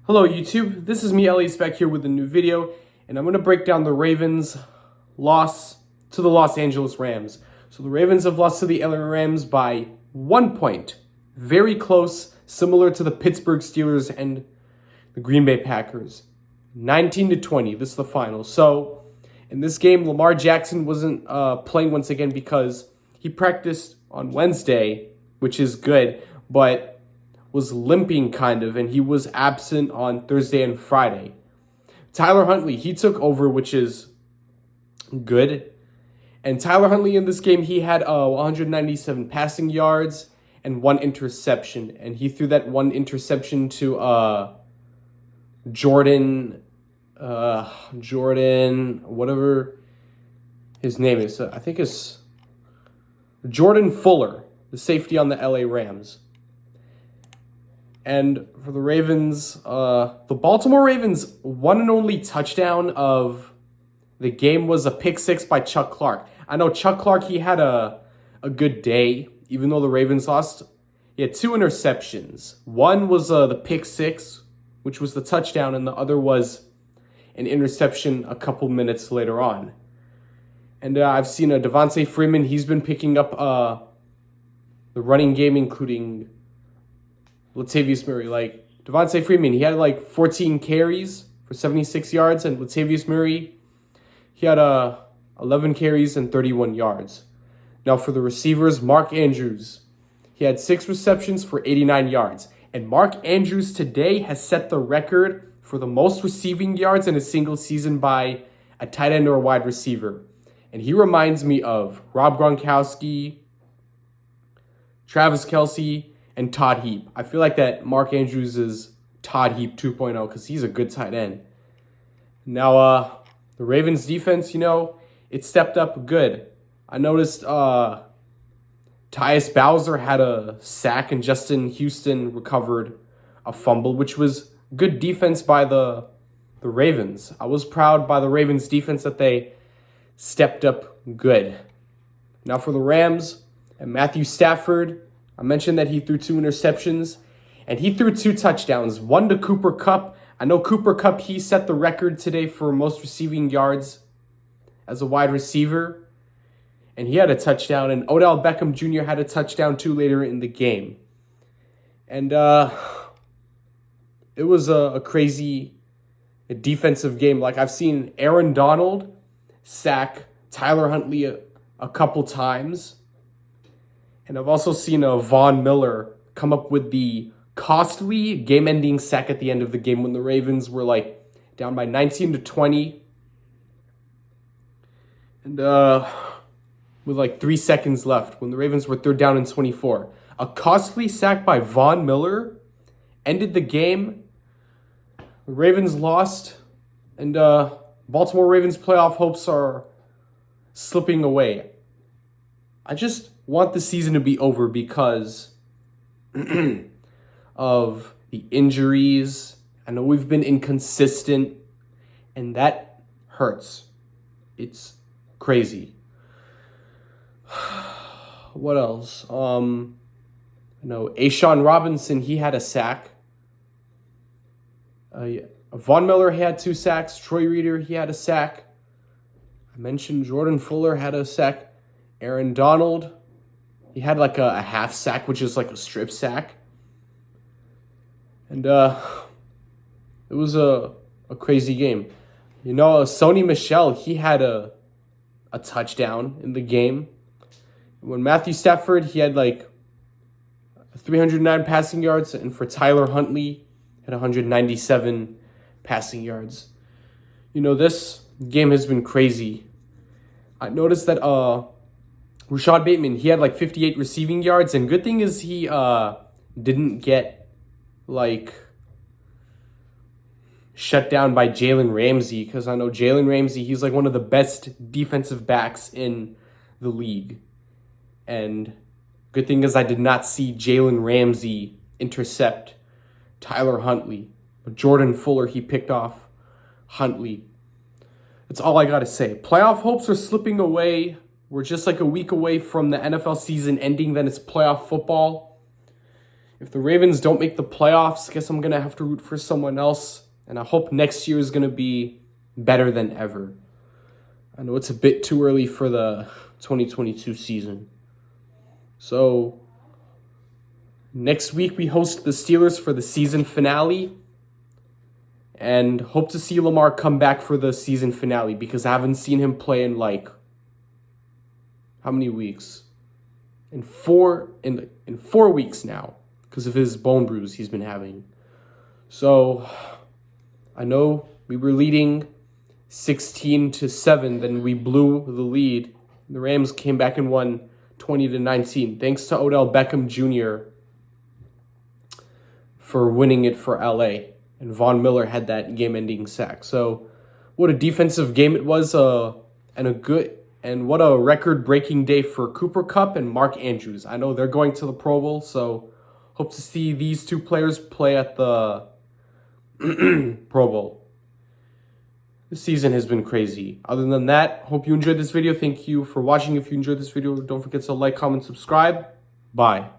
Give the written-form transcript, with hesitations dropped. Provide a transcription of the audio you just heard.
Hello YouTube, this is me, Elias, back here with a new video, and I'm going to break down the Ravens' loss to the Los Angeles Rams. So the Ravens have lost to the LA Rams by 1 point. Very close, similar to the Pittsburgh Steelers and the Green Bay Packers. 19-20, this is the final. So in this game, Lamar Jackson wasn't playing once again because he practiced on Wednesday, which is good, but was limping kind of, and he was absent on Thursday and Friday. Tyler Huntley, he took over, which is good. And Tyler Huntley in this game, he had 197 passing yards and 1 interception. And he threw that 1 interception to Jordan, whatever his name is. I think it's Jordan Fuller, the safety on the LA Rams. And for the Ravens, the Baltimore Ravens' one and only touchdown of the game was a pick six by Chuck Clark. I know Chuck Clark, he had a good day, even though the Ravens lost. He had 2 interceptions. One was the pick six, which was the touchdown, and the other was an interception a couple minutes later on. And I've seen Devontae Freeman, he's been picking up the running game, including Latavius Murray. Like Devontae Freeman, he had like 14 carries for 76 yards, and Latavius Murray, he had 11 carries and 31 yards. Now for the receivers, Mark Andrews, he had 6 receptions for 89 yards. And Mark Andrews today has set the record for the most receiving yards in a single season by a tight end or a wide receiver. And he reminds me of Rob Gronkowski, Travis Kelce, and Todd Heap. I feel like that Mark Andrews is Todd Heap 2.0 because he's a good tight end. Now, the Ravens defense, it stepped up good. I noticed Tyus Bowser had a sack and Justin Houston recovered a fumble, which was good defense by the Ravens. I was proud by the Ravens defense that they stepped up good. Now for the Rams, and Matthew Stafford, I mentioned that he threw 2 interceptions, and he threw 2 touchdowns, one to Cooper Kupp. I know Cooper Kupp, he set the record today for most receiving yards as a wide receiver, and he had a touchdown, and Odell Beckham Jr. had a touchdown too later in the game. And it was a crazy defensive game. Like, I've seen Aaron Donald sack Tyler Huntley a couple times. And I've also seen Von Miller come up with the costly game-ending sack at the end of the game when the Ravens were like down by 19-20. And with like 3 seconds left when the Ravens were 3rd down and 24. A costly sack by Von Miller ended the game. The Ravens lost, and Baltimore Ravens playoff hopes are slipping away. I just want the season to be over because of the injuries. I know we've been inconsistent, and that hurts. It's crazy. What else? I know Ashawn Robinson, he had a sack. Von Miller, he had 2 sacks. Troy Reader, he had a sack. I mentioned Jordan Fuller had a sack. Aaron Donald, he had like a half sack, which is like a strip sack. And it was a crazy game. Sony Michel, he had a touchdown in the game. When Matthew Stafford, he had like 309 passing yards, and for Tyler Huntley, had 197 passing yards. This game has been crazy. I noticed that Rashad Bateman, he had like 58 receiving yards, and good thing is he didn't get like shut down by Jalen Ramsey, because I know Jalen Ramsey, he's like one of the best defensive backs in the league. And good thing is I did not see Jalen Ramsey intercept Tyler Huntley. But Jordan Fuller, he picked off Huntley. That's all I got to say. Playoff hopes are slipping away. We're just like a week away from the NFL season ending. Then it's playoff football. if the Ravens don't make the playoffs, I guess I'm going to have to root for someone else. And I hope next year is going to be better than ever. I know it's a bit too early for the 2022 season. So, next week we host the Steelers for the season finale. And hope to see Lamar come back for the season finale because I haven't seen him play in like, how many weeks? In 4 weeks now because of his bone bruise he's been having. So, I know we were leading 16-7, then we blew the lead. The Rams came back and won 20-19. Thanks to Odell Beckham Jr. for winning it for LA. And Von Miller had that game-ending sack. So, what a defensive game it was, and what a record-breaking day for Kupp and Mark Andrews. I know they're going to the Pro Bowl, so hope to see these two players play at the Pro Bowl. This season has been crazy. Other than that, hope you enjoyed this video. Thank you for watching. If you enjoyed this video, don't forget to like, comment, subscribe. Bye.